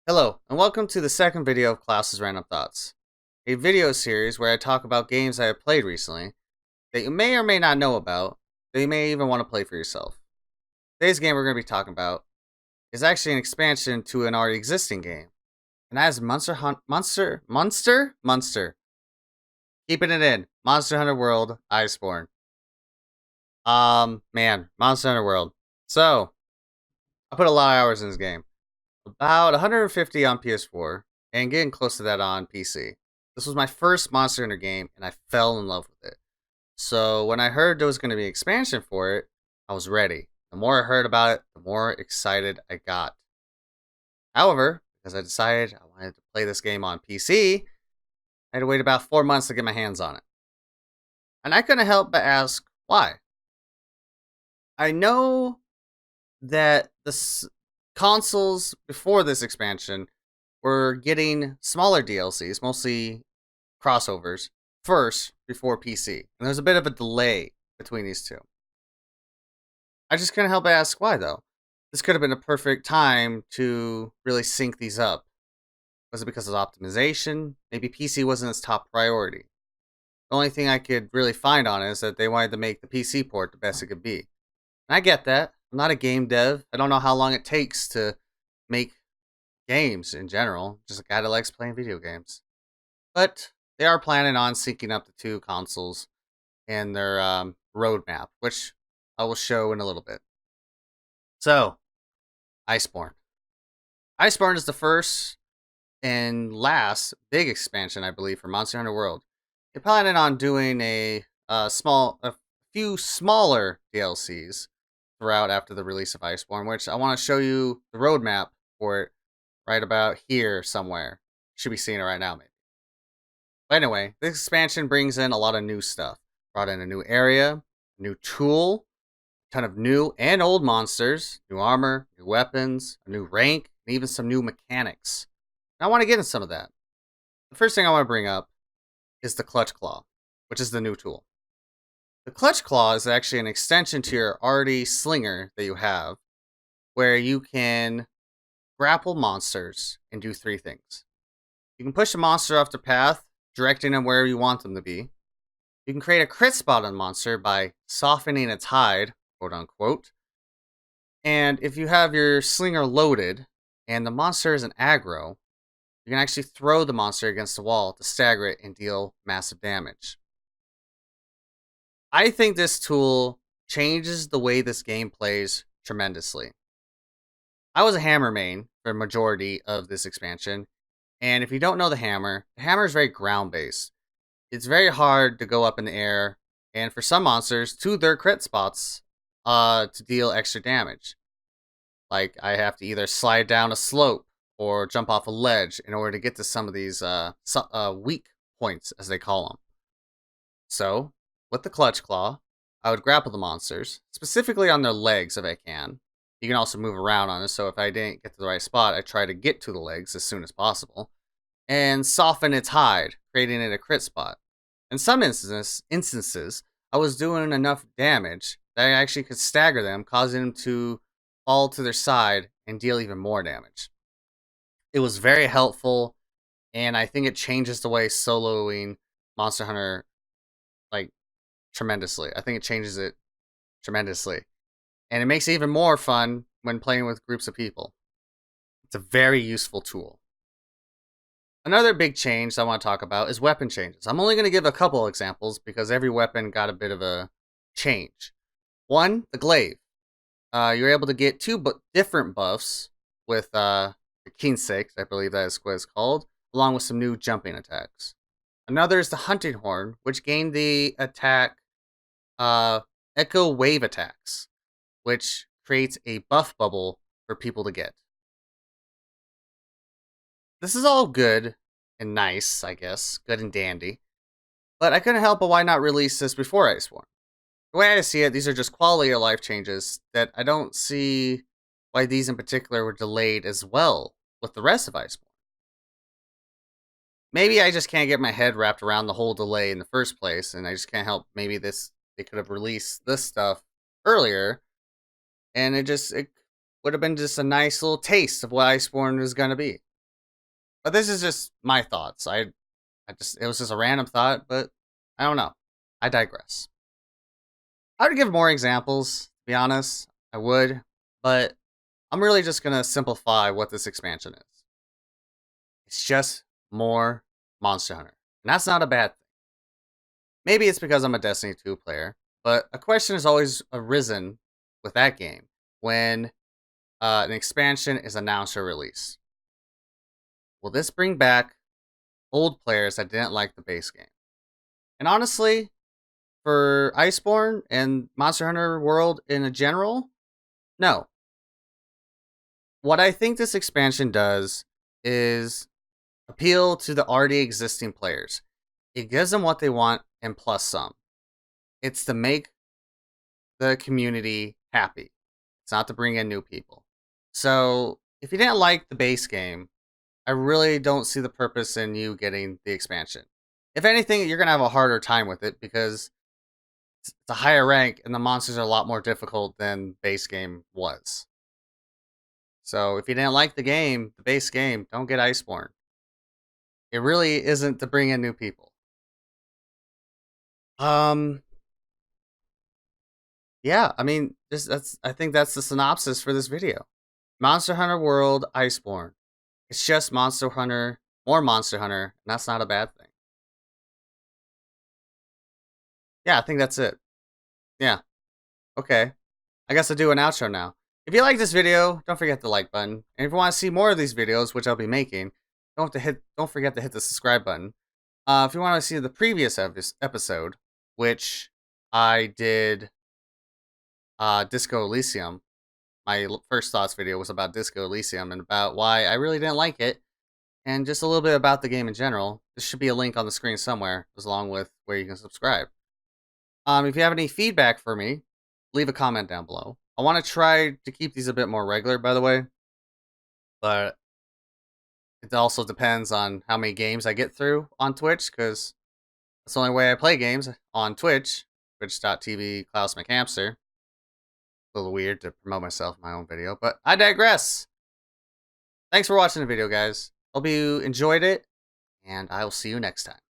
Hello, and welcome to the second video of Klaus's Random Thoughts, a video series where I talk about games I have played recently that you may or may not know about, that you may even want to play for yourself. Today's game we're going to be talking about is actually an expansion to an already existing game, and that is Monster. Keeping it in, Monster Hunter World Iceborne. Man, Monster Hunter World. So, I put a lot of hours in this game. About 150 on PS4, and getting close to that on PC. This was my first Monster Hunter game, and I fell in love with it. So when I heard there was going to be an expansion for it, I was ready. The more I heard about it, the more excited I got. However, because I decided I wanted to play this game on PC, I had to wait about 4 months to get my hands on it. And I couldn't help but ask, why? I know that the consoles before this expansion were getting smaller DLCs, mostly crossovers, first before PC. And there's a bit of a delay between these two. I just couldn't help but ask why, though. This could have been a perfect time to really sync these up. Was it because of optimization? Maybe PC wasn't its top priority. The only thing I could really find on it is that they wanted to make the PC port the best it could be. And I get that. I'm not a game dev. I don't know how long it takes to make games in general. Just a guy that likes playing video games. But they are planning on syncing up the two consoles in their roadmap, which I will show in a little bit. So, Iceborne. Iceborne is the first and last big expansion, I believe, for Monster Hunter World. They're planning on doing a few smaller DLCs throughout after the release of Iceborne, which I want to show you the roadmap for it right about here somewhere. Should be seeing it right now, maybe. But anyway, this expansion brings in a lot of new stuff. Brought in a new area, a new tool, a ton of new and old monsters, new armor, new weapons, a new rank, and even some new mechanics. And I want to get into some of that. The first thing I want to bring up is the Clutch Claw, which is the new tool. The Clutch Claw is actually an extension to your already slinger that you have, where you can grapple monsters and do three things. You can push a monster off the path, directing them wherever you want them to be. You can create a crit spot on a monster by softening its hide, quote unquote. And if you have your slinger loaded and the monster is an aggro, you can actually throw the monster against the wall to stagger it and deal massive damage. I think this tool changes the way this game plays tremendously. I was a hammer main for the majority of this expansion, and if you don't know the hammer is very ground based. It's very hard to go up in the air, and for some monsters, to their crit spots to deal extra damage. Like, I have to either slide down a slope or jump off a ledge in order to get to some of these weak points, as they call them. So, with the Clutch Claw, I would grapple the monsters, specifically on their legs if I can. You can also move around on it, so if I didn't get to the right spot, I try to get to the legs as soon as possible, and soften its hide, creating it a crit spot. In some instances, I was doing enough damage that I actually could stagger them, causing them to fall to their side and deal even more damage. It was very helpful, and I think it changes the way soloing Monster Hunter tremendously. I think it changes it tremendously. And it makes it even more fun when playing with groups of people. It's a very useful tool. Another big change I want to talk about is weapon changes. I'm only going to give a couple examples because every weapon got a bit of a change. One, the glaive. You're able to get two different buffs with the King 6, I believe that is what it's called, along with some new jumping attacks. Another is the hunting horn, which gained the attack Echo Wave attacks, which creates a buff bubble for people to get. This is all good and nice, I guess, good and dandy, but I couldn't help but why not release this before Iceborne? The way I see it, these are just quality of life changes that I don't see why these in particular were delayed as well with the rest of Iceborne. Maybe I just can't get my head wrapped around the whole delay in the first place, and I just can't help maybe they could have released this stuff earlier, and it would have been just a nice little taste of what Iceborne is going to be. But this is just my thoughts. It was just a random thought, but I don't know. I digress. I would give more examples, to be honest. I would, but I'm really just gonna simplify what this expansion is. It's just more Monster Hunter. And that's not a bad thing. Maybe it's because I'm a Destiny 2 player, but a question has always arisen with that game when an expansion is announced or released. Will this bring back old players that didn't like the base game? And honestly, for Iceborne and Monster Hunter World in a general, no. What I think this expansion does is appeal to the already existing players. It gives them what they want and plus some. It's to make the community happy. It's not to bring in new people. So, if you didn't like the base game, I really don't see the purpose in you getting the expansion. If anything, you're going to have a harder time with it because it's a higher rank and the monsters are a lot more difficult than base game was. So, if you didn't like the game, the base game, don't get Iceborne. It really isn't to bring in new people. Yeah, I mean, I think that's the synopsis for this video. Monster Hunter World Iceborne. It's just Monster Hunter, more Monster Hunter, and that's not a bad thing. Yeah, I think that's it. Yeah. Okay. I guess I'll do an outro now. If you like this video, don't forget the like button. And if you want to see more of these videos, which I'll be making, don't forget to hit the subscribe button. If you want to see the previous episode, which I did Disco Elysium, my first thoughts video was about Disco Elysium and about why I really didn't like it, and just a little bit about the game in general. There should be a link on the screen somewhere, along with where you can subscribe. If you have any feedback for me, leave a comment down below. I want to try to keep these a bit more regular, by the way, but it also depends on how many games I get through on Twitch, because that's the only way I play games on Twitch, twitch.tv Klaus McHamster. A little weird to promote myself in my own video, but I digress. Thanks for watching the video, guys. Hope you enjoyed it, and I will see you next time.